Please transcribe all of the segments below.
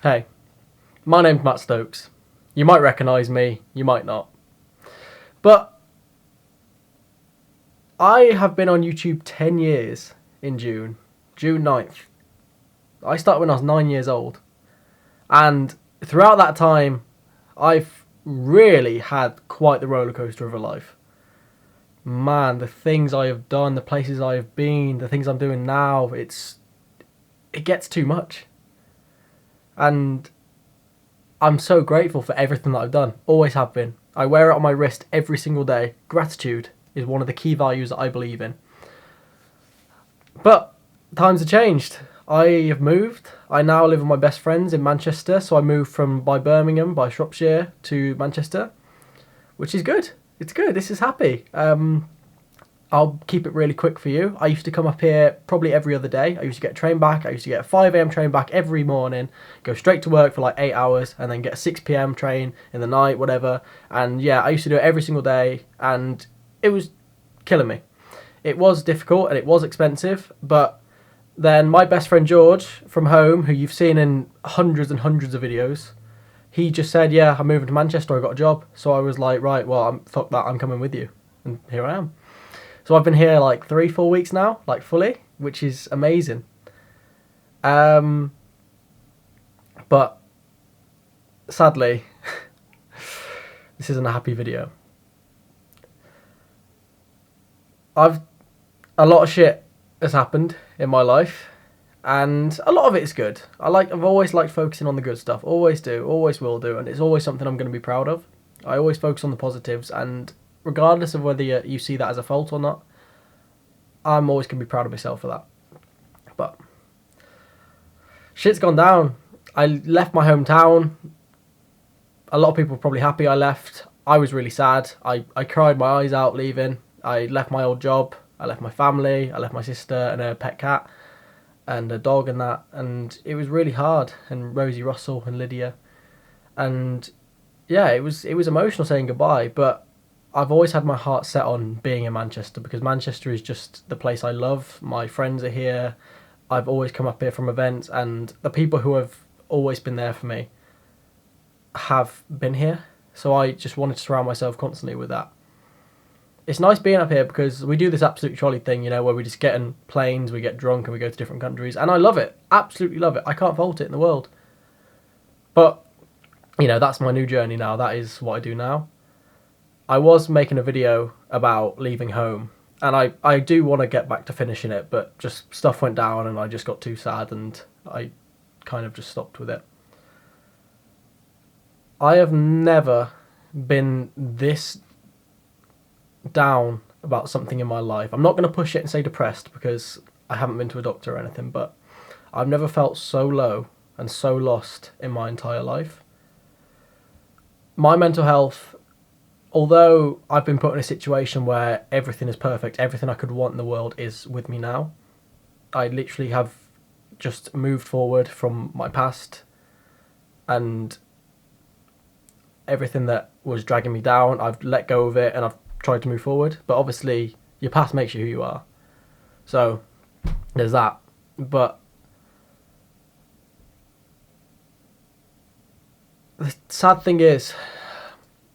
Hey, my name's Matt Stokes. You might recognise me, you might not. But I have been on YouTube 10 years in June 9th. I started when I was 9 years old. And throughout that time, I've really had quite the roller coaster of a life. Man, the things I have done, the places I have been, the things I'm doing now, it gets too much. And I'm so grateful for everything that I've done. Always have been. I wear it on my wrist every single day. Gratitude is one of the key values that I believe in. But times have changed. I have moved. I now live with my best friends in Manchester. So I moved from by Birmingham, by Shropshire, to Manchester, which is good. It's good. This is happy. I'll keep it really quick for you. I used to come up here probably every other day. I used to get a train back. I used to get a 5 a.m. train back every morning, go straight to work for like 8 hours, and then get a 6 p.m. train in the night, whatever. And yeah, I used to do it every single day, and it was killing me. It was difficult and it was expensive, but then my best friend George from home, who you've seen in hundreds and hundreds of videos, he just said, yeah, I'm moving to Manchester, I got a job. So I was like, right, well, fuck that, I'm coming with you. And here I am. So I've been here like 3-4 weeks now, like fully, which is amazing. But sadly, this isn't a happy video. A lot of shit has happened in my life, and a lot of it is good. I've always liked focusing on the good stuff. Always do, always will do, and it's always something I'm going to be proud of. I always focus on the positives, and regardless of whether you see that as a fault or not, I'm always going to be proud of myself for that. But shit's gone down. I left my hometown. A lot of people were probably happy I left. I was really sad. I cried my eyes out leaving. I left my old job. I left my family. I left my sister and her pet cat and a dog and that. And it was really hard. And Rosie Russell and Lydia. And yeah, it was emotional saying goodbye, but I've always had my heart set on being in Manchester because Manchester is just the place I love. My friends are here. I've always come up here from events, and the people who have always been there for me have been here. So I just wanted to surround myself constantly with that. It's nice being up here because we do this absolute trolley thing, where we just get in planes, we get drunk and we go to different countries. And I love it. Absolutely love it. I can't fault it in the world. But, that's my new journey now. That is what I do now. I was making a video about leaving home, and I do want to get back to finishing it, but just stuff went down and I just got too sad and I kind of just stopped with it. I have never been this down about something in my life. I'm not going to push it and say depressed because I haven't been to a doctor or anything, but I've never felt so low and so lost in my entire life. My mental health, although I've been put in a situation where everything is perfect, everything I could want in the world is with me now. I literally have just moved forward from my past, and everything that was dragging me down, I've let go of it and I've tried to move forward. But obviously, your past makes you who you are. So, there's that. But the sad thing is,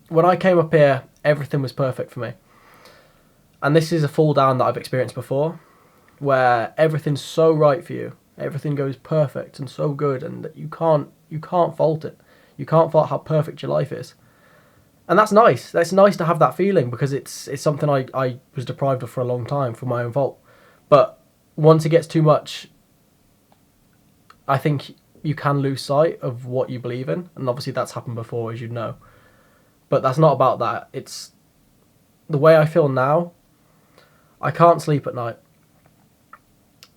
when I came up here, everything was perfect for me. And this is a fall down that I've experienced before, where everything's so right for you. Everything goes perfect and so good, and you can't fault it. You can't fault how perfect your life is. And that's nice. That's nice to have that feeling because it's something I was deprived of for a long time for my own fault. But once it gets too much, I think you can lose sight of what you believe in. And obviously that's happened before, as you know. But that's not about that. It's the way I feel now. I can't sleep at night.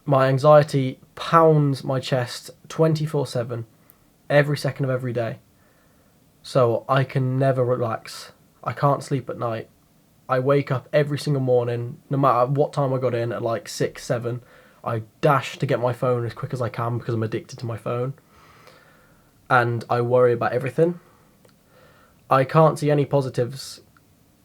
My anxiety pounds my chest 24/7, every second of every day. So I can never relax. I can't sleep at night. I wake up every single morning, no matter what time I got in, at like 6, 7. I dash to get my phone as quick as I can because I'm addicted to my phone. And I worry about everything. I can't see any positives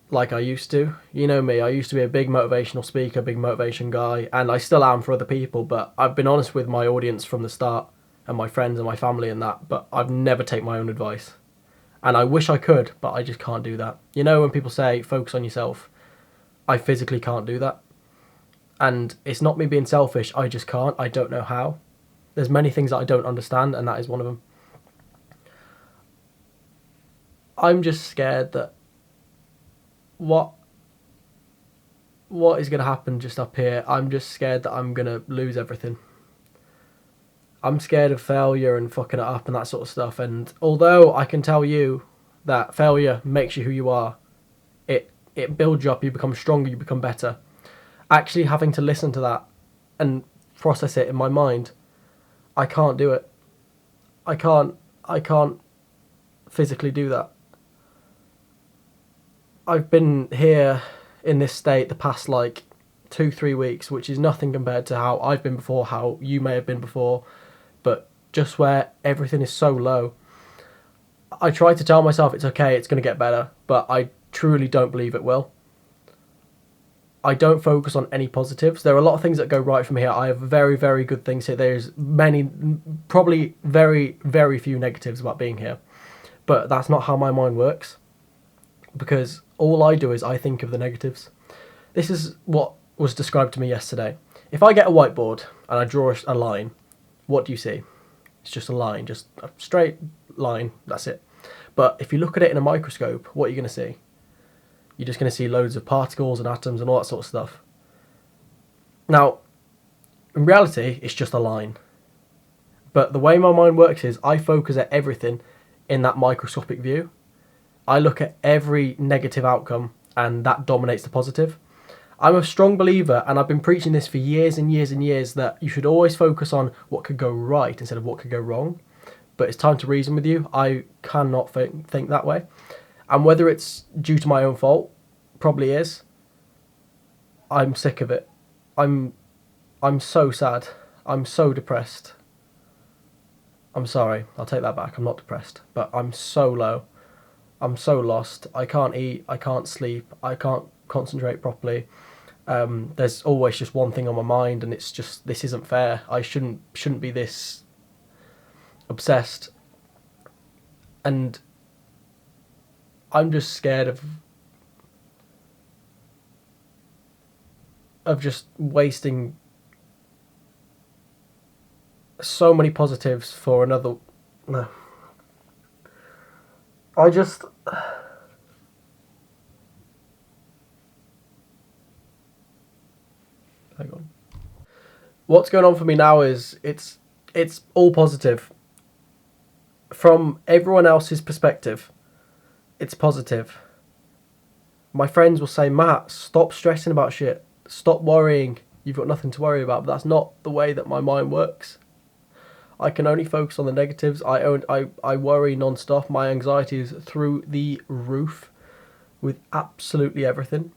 like I used to. You know me, I used to be a big motivational speaker, big motivation guy, and I still am for other people, but I've been honest with my audience from the start. and my friends and my family and that, but I've never taken my own advice. And I wish I could, but I just can't do that. You know, when people say focus on yourself, I physically can't do that. And it's not me being selfish, I just can't. I don't know how. There's many things that I don't understand, and that is one of them. I'm just scared that what is going to happen just up here. I'm just scared that I'm going to lose everything. I'm scared of failure and fucking it up and that sort of stuff. And although I can tell you that failure makes you who you are, it builds you up, you become stronger, you become better. Actually having to listen to that and process it in my mind, I can't do it. I can't physically do that. I've been here in this state the past 2-3 weeks, which is nothing compared to how I've been before, how you may have been before, but just where everything is so low. I try to tell myself it's okay, it's going to get better, but I truly don't believe it will. I don't focus on any positives. There are a lot of things that go right from here. I have very, very good things here. There's probably very, very few negatives about being here. But that's not how my mind works. Because all I do is I think of the negatives. This is what was described to me yesterday. If I get a whiteboard and I draw a line, what do you see? It's just a line, just a straight line, that's it. But if you look at it in a microscope, what are you going to see? You're just going to see loads of particles and atoms and all that sort of stuff. Now, in reality, it's just a line. But the way my mind works is I focus at everything in that microscopic view. I look at every negative outcome and that dominates the positive. I'm a strong believer, and I've been preaching this for years and years and years, that you should always focus on what could go right instead of what could go wrong. But it's time to reason with you. I cannot think that way. And whether it's due to my own fault, probably is. I'm sick of it. I'm so sad. I'm so depressed. I'm sorry, I'll take that back. I'm not depressed, but I'm so low. I'm so lost. I can't eat. I can't sleep. I can't concentrate properly. There's always just one thing on my mind, and it's just, this isn't fair. I shouldn't be this obsessed. And I'm just scared of just wasting so many positives for another. No. I just. Hang on. What's going on for me now is it's all positive. From everyone else's perspective, it's positive. My friends will say, Matt, stop stressing about shit. Stop worrying. You've got nothing to worry about. But that's not the way that my mind works. I can only focus on the negatives. I worry non-stop. My anxiety is through the roof with absolutely everything.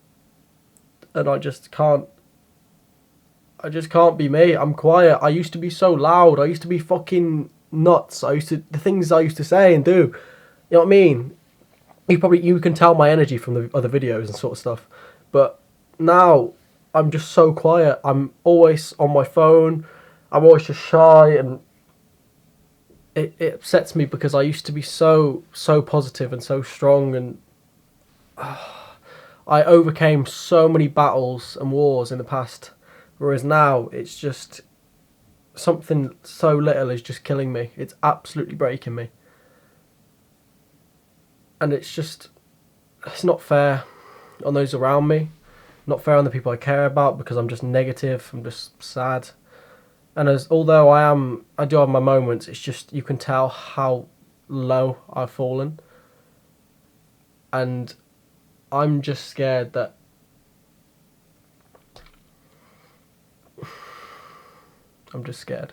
And I just can't be me. I'm quiet. I used to be so loud. I used to be fucking nuts. The things I used to say and do. You know what I mean? You can tell my energy from the other videos and sort of stuff. But now I'm just so quiet. I'm always on my phone. I'm always just shy, and it upsets me because I used to be so positive and so strong, and I overcame so many battles and wars in the past, whereas now it's just something so little is just killing me. It's absolutely breaking me. And it's not fair on those around me, not fair on the people I care about, because I'm just negative, I'm just sad. And although I do have my moments, it's just, you can tell how low I've fallen. And I'm just scared that I'm just scared.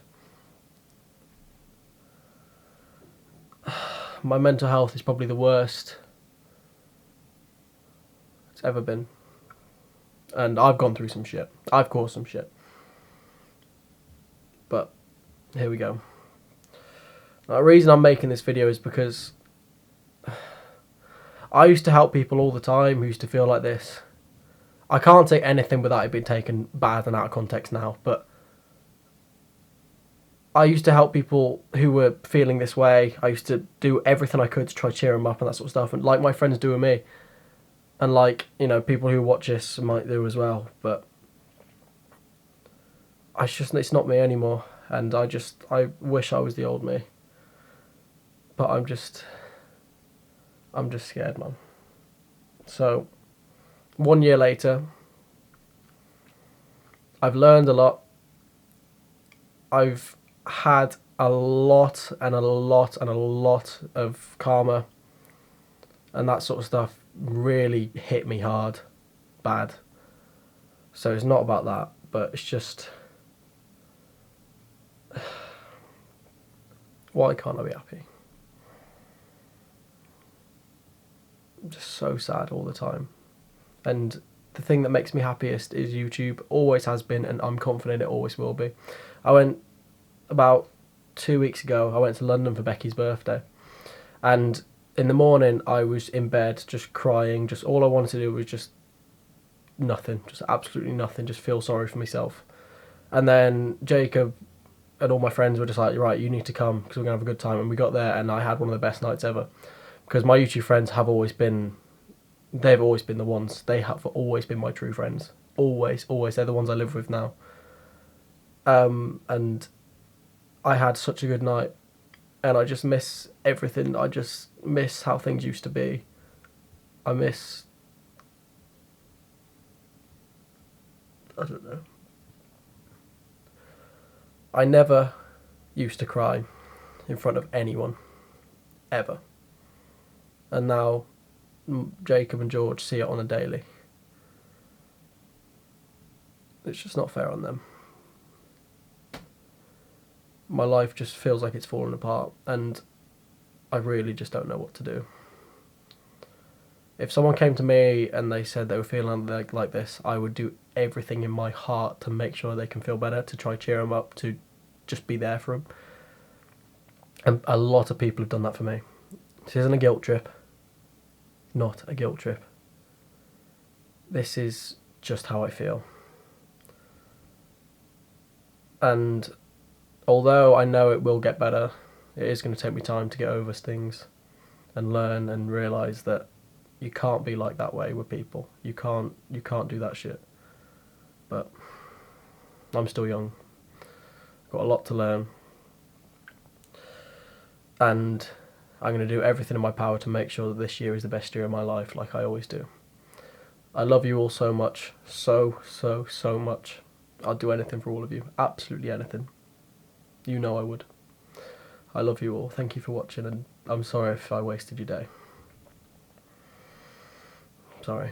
My mental health is probably the worst it's ever been. And I've gone through some shit. I've caused some shit. But here we go. The reason I'm making this video is because I used to help people all the time who used to feel like this. I can't say anything without it being taken bad and out of context now, but I used to help people who were feeling this way. I used to do everything I could to try to cheer them up and that sort of stuff, and like my friends do with me, and like, you know, people who watch this might do as well. But it's not me anymore, and I wish I was the old me. But I'm just scared, man. So 1 year later, I've learned a lot. I've had a lot and a lot and a lot of karma, and that sort of stuff really hit me hard, bad. So it's not about that, but it's just, why can't I be happy? I'm just so sad all the time. And the thing that makes me happiest is YouTube. Always has been, and I'm confident it always will be. I went about 2 weeks ago, I went to London for Becky's birthday, and in the morning I was in bed just crying. Just all I wanted to do was just nothing, just absolutely nothing, just feel sorry for myself. And then Jacob and all my friends were just like, right, you need to come because we're going to have a good time. And we got there and I had one of the best nights ever, because my YouTube friends have always been, they've always been the ones, they have always been my true friends. Always, always. They're the ones I live with now. And I had such a good night, and I just miss everything. I just miss how things used to be. I don't know. I never used to cry in front of anyone, ever. And now Jacob and George see it on a daily. It's just not fair on them. My life just feels like it's falling apart, and I really just don't know what to do. If someone came to me and they said they were feeling like this, I would do everything in my heart to make sure they can feel better, to try cheer them up, to just be there for them. And a lot of people have done that for me. This isn't a guilt trip. Not a guilt trip. This is just how I feel. And although I know it will get better, it is going to take me time to get over things and learn and realise that you can't be like that way with people. You can't do that shit. But I'm still young. I've got a lot to learn. And I'm going to do everything in my power to make sure that this year is the best year of my life, like I always do. I love you all so much. So, so, so much. I'd do anything for all of you. Absolutely anything. You know I would. I love you all. Thank you for watching, and I'm sorry if I wasted your day. Sorry.